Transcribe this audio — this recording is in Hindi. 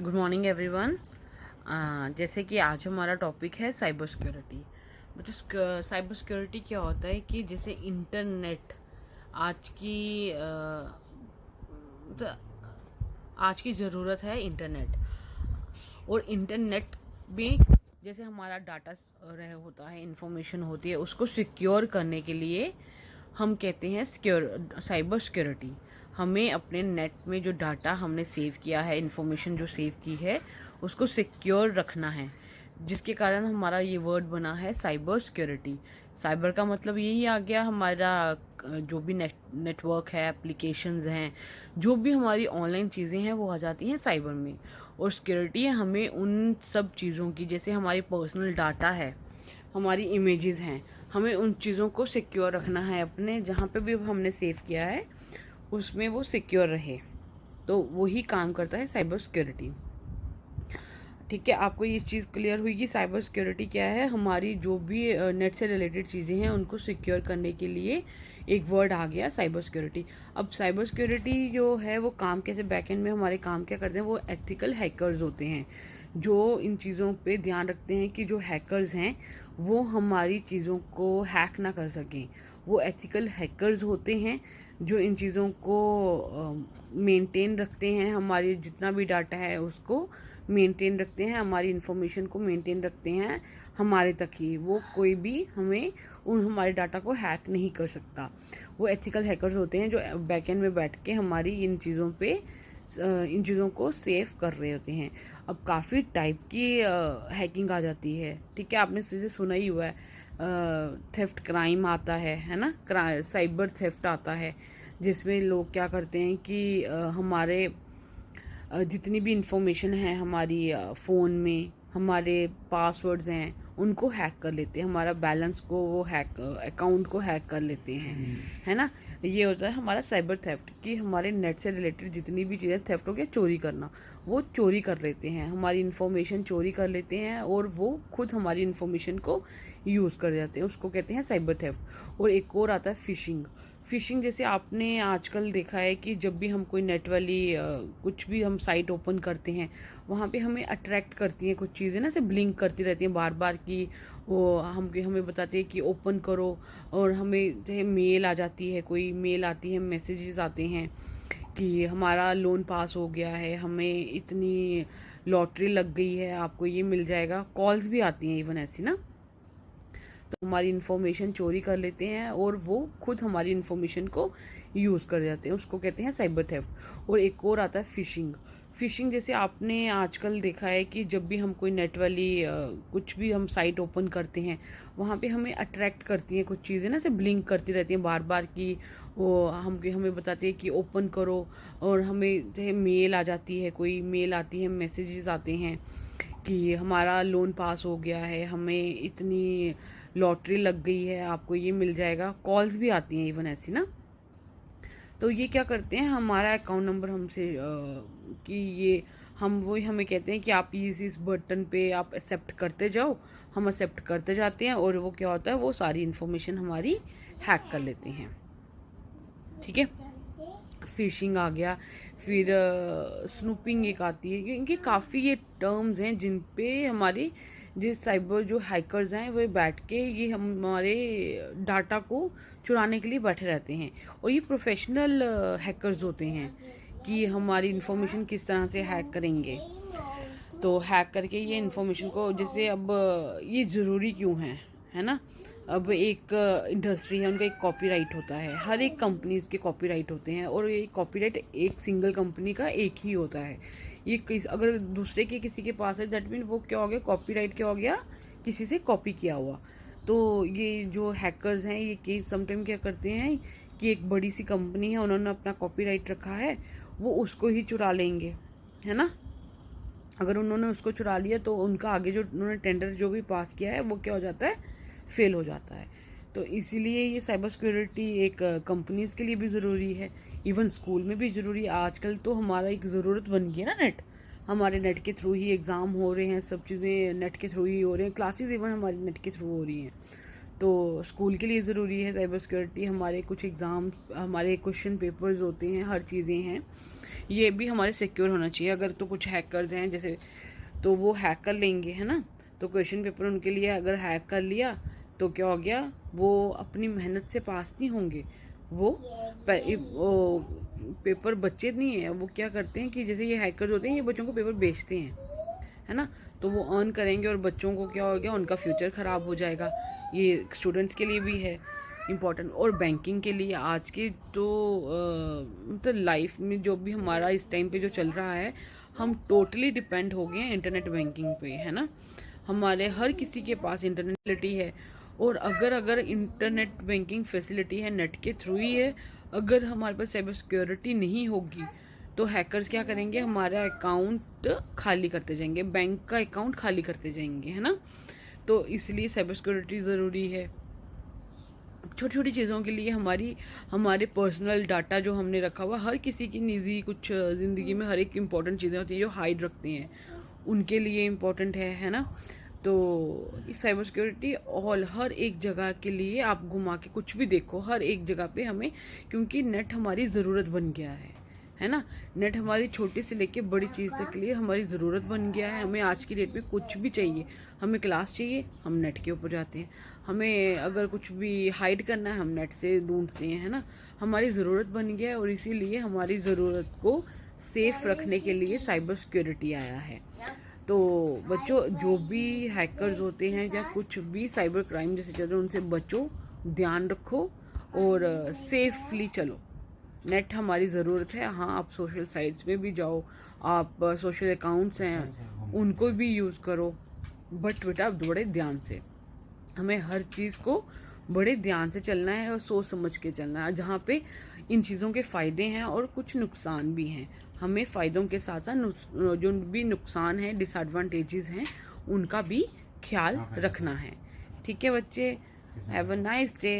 Good morning everyone. जैसे कि आज हमारा टॉपिक है साइबर सिक्योरिटी। मतलब साइबर सिक्योरिटी क्या होता है कि जैसे इंटरनेट आज की आज की ज़रूरत है इंटरनेट। और इंटरनेट में जैसे हमारा डाटा रह होता है, इंफॉर्मेशन होती है, उसको सिक्योर करने के लिए हम कहते हैं साइबर सिक्योरिटी। हमें अपने नेट में जो डाटा हमने सेव किया है, इंफॉर्मेशन जो सेव की है, उसको सिक्योर रखना है, जिसके कारण हमारा ये वर्ड बना है साइबर सिक्योरिटी। साइबर का मतलब यही आ गया हमारा जो भी नेटवर्क है, एप्लीकेशंस हैं, जो भी हमारी ऑनलाइन चीज़ें हैं, वो आ जाती हैं साइबर में। और सिक्योरिटी हमें उन सब चीज़ों की, जैसे हमारी पर्सनल डाटा है, हमारी इमेजेस हैं, हमें उन चीज़ों को सिक्योर रखना है। अपने जहाँ पे भी हमने सेव किया है उसमें वो सिक्योर रहे, तो वही काम करता है साइबर सिक्योरिटी। ठीक है, आपको ये चीज़ क्लियर हुई कि साइबर सिक्योरिटी क्या है। हमारी जो भी नेट से रिलेटेड चीज़ें हैं उनको सिक्योर करने के लिए एक वर्ड आ गया साइबर सिक्योरिटी। अब साइबर सिक्योरिटी जो है वो काम कैसे, बैकएंड में हमारे काम क्या करते हैं, वो एथिकल हैकर्स होते हैं जो इन चीज़ों पे ध्यान रखते हैं कि जो हैकर्स हैं वो हमारी चीज़ों को हैक ना कर सकें। वो एथिकल हैकर्स होते हैं जो इन चीज़ों को मेंटेन रखते हैं, हमारी जितना भी डाटा है उसको मेंटेन रखते हैं, हमारी इन्फॉर्मेशन को मेंटेन रखते हैं हमारे तक ही। वो कोई भी हमें हमारे डाटा को हैक नहीं कर सकता। वो एथिकल हैकर्स होते हैं जो बैकएंड में बैठ के हमारी इन चीज़ों को सेव कर रहे होते हैं। अब काफ़ी टाइप की हैकिंग आ जाती है। ठीक है, आपने चीज़ें सुना ही हुआ है, थेफ्ट क्राइम आता है ना, साइबर थेफ्ट आता है, जिसमें लोग क्या करते हैं कि हमारे जितनी भी इंफॉर्मेशन है हमारी फ़ोन में, हमारे पासवर्ड्स हैं, उनको हैक कर लेते हैं, हमारा बैलेंस को वो हैक, अकाउंट को हैक कर लेते हैं, है ना। ये होता है हमारा साइबर थेफ्ट, कि हमारे नेट से रिलेटेड जितनी भी चीज़ें, थेफ्ट हो गया चोरी करना, वो चोरी कर लेते हैं, हमारी इन्फॉर्मेशन चोरी कर लेते हैं और वो खुद हमारी इन्फॉर्मेशन को यूज़ कर जाते हैं, उसको कहते हैं साइबर थेफ्ट। और एक और आता है फिशिंग। फिशिंग जैसे आपने आजकल देखा है कि जब भी हम कोई नेट वाली कुछ भी हम साइट ओपन करते हैं, वहाँ पे हमें अट्रैक्ट करती हैं कुछ चीज़ें ना, से ब्लिंक करती रहती हैं बार बार, कि वो हमें बताती है कि ओपन करो, और हमें जो है मेल आ जाती है, कोई मेल आती है, मैसेजेस आते हैं कि हमारा लोन पास हो गया है, हमें इतनी लॉटरी लग गई है, आपको ये मिल जाएगा। कॉल्स भी आती हैं इवन ऐसी ना, तो हमारी इन्फॉर्मेशन चोरी कर लेते हैं और वो खुद हमारी इन्फॉर्मेशन को यूज़ कर जाते हैं, उसको कहते हैं साइबर थेफ्ट। और एक और आता है फिशिंग। फिशिंग जैसे आपने आजकल देखा है कि जब भी हम कोई नेट वाली कुछ भी हम साइट ओपन करते हैं, वहाँ पे हमें अट्रैक्ट करती हैं कुछ चीज़ें ना, से ब्लिंक करती रहती हैं बार बार, कि वो हमें बताती है कि ओपन करो, और हमें जो है मेल आ जाती है, कोई मेल आती है, मैसेजेस आते हैं कि हमारा लोन पास हो गया है, हमें इतनी लॉटरी लग गई है, आपको ये मिल जाएगा। कॉल्स भी आती हैं इवन ऐसी ना, तो ये क्या करते हैं, हमारा अकाउंट नंबर हमसे कि ये हमें कहते हैं कि आप इस बटन पे आप एक्सेप्ट करते जाओ, हम एक्सेप्ट करते जाते हैं, और वो क्या होता है, वो सारी इन्फॉर्मेशन हमारी हैक कर लेते हैं। ठीक है, फिशिंग आ गया। फिर स्नूपिंग एक आती है। इनके काफ़ी ये टर्म्स हैं जिन पे हमारे जो साइबर जो हैकर्स हैं वो बैठ के ये हमारे डाटा को चुराने के लिए बैठे रहते हैं। और ये प्रोफेशनल हैकर्स होते हैं कि हमारी इन्फॉर्मेशन किस तरह से हैक करेंगे। तो हैक करके ये इन्फॉर्मेशन को, जैसे अब ये ज़रूरी क्यों है ना। अब एक इंडस्ट्री है, उनका एक कॉपीराइट होता है, हर एक कंपनीज के कॉपीराइट होते हैं, और ये कॉपीराइट एक सिंगल कंपनी का एक ही होता है। ये अगर दूसरे के किसी के पास है, दैट मीन वो क्या हो गया, कॉपीराइट क्या हो गया, किसी से कॉपी किया हुआ। तो ये जो हैकर्स हैं ये केस समटाइम क्या करते हैं कि एक बड़ी सी कंपनी है, उन्होंने अपना कॉपीराइट रखा है, वो उसको ही चुरा लेंगे, है ना। अगर उन्होंने उसको चुरा लिया तो उनका आगे जो उन्होंने टेंडर जो भी पास किया है वो क्या हो जाता है, फेल हो जाता है। तो इसीलिए ये साइबर सिक्योरिटी एक कंपनीज के लिए भी ज़रूरी है, इवन स्कूल में भी ज़रूरी है। आजकल तो हमारा एक ज़रूरत बन गई है ना नेट, हमारे नेट के थ्रू ही एग्ज़ाम हो रहे हैं, सब चीज़ें नेट के थ्रू ही हो रहे हैं, क्लासेस इवन हमारी नेट के थ्रू हो रही हैं। तो स्कूल के लिए ज़रूरी है साइबर सिक्योरिटी। हमारे कुछ एग्ज़ाम, हमारे क्वेश्चन पेपर्स होते हैं, हर चीज़ें हैं, ये भी हमारे सिक्योर होना चाहिए। अगर तो कुछ हैकर्स हैं जैसे, तो वो हैक कर लेंगे, है ना। तो क्वेश्चन पेपर उनके लिए अगर हैक कर लिया तो क्या हो गया, वो अपनी मेहनत से पास नहीं होंगे। वो पेपर बच्चे नहीं है, वो क्या करते हैं कि जैसे ये हैकर्स होते हैं, ये बच्चों को पेपर बेचते हैं, है ना। तो वो अर्न करेंगे और बच्चों को क्या हो गया, उनका फ्यूचर ख़राब हो जाएगा। ये स्टूडेंट्स के लिए भी है इम्पॉर्टेंट, और बैंकिंग के लिए आज के तो मतलब लाइफ में जो भी हमारा इस टाइम पे जो चल रहा है, हम टोटली डिपेंड हो गए हैं इंटरनेट बैंकिंग पे, है ना। हमारे हर किसी के पास इंटरनेट फैसिलिटी है, और अगर इंटरनेट बैंकिंग फैसिलिटी है, नेट के थ्रू ही है, अगर हमारे पास साइबर सिक्योरिटी नहीं होगी तो हैकर्स क्या करेंगे, हमारा अकाउंट खाली करते जाएंगे, बैंक का अकाउंट खाली करते जाएंगे, है ना। तो इसलिए साइबर सिक्योरिटी ज़रूरी है। छोटी छोटी चीज़ों के लिए हमारे पर्सनल डाटा जो हमने रखा हुआ, हर किसी की निजी कुछ ज़िंदगी में हर एक इम्पॉर्टेंट चीज़ें होती हैं जो हाइड रखते हैं, उनके लिए इम्पॉर्टेंट है ना। तो इस साइबर सिक्योरिटी ऑल हर एक जगह के लिए, आप घुमा के कुछ भी देखो, हर एक जगह पे हमें, क्योंकि नेट हमारी ज़रूरत बन गया है ना। नेट हमारी छोटी से लेके बड़ी चीज़ तक के लिए हमारी ज़रूरत बन गया है। हमें आज की डेट में कुछ भी चाहिए, हमें क्लास चाहिए, हम नेट के ऊपर जाते हैं। हमें अगर कुछ भी हाइड करना है, हम नेट से ढूंढते हैं, है ना। हमारी ज़रूरत बन गया है, और इसीलिए हमारी ज़रूरत को सेफ रखने के लिए साइबर सिक्योरिटी आया है। तो बच्चों, जो भी हैकर्स होते हैं या कुछ भी साइबर क्राइम जैसे चल रहे हैं, उनसे बचो, ध्यान रखो और सेफली चलो। नेट हमारी ज़रूरत है। हाँ, आप सोशल साइट्स पे भी जाओ, आप सोशल अकाउंट्स हैं उनको भी यूज़ करो, बट बेटा बड़े ध्यान से। हमें हर चीज़ को बड़े ध्यान से चलना है और सोच समझ के चलना है। जहाँ पे इन चीज़ों के फ़ायदे हैं और कुछ नुकसान भी हैं, हमें फ़ायदों के साथ साथ जो भी नुकसान है, डिसएडवांटेजेस हैं, उनका भी ख्याल रखना है। ठीक है बच्चे, हैव अ नाइस डे।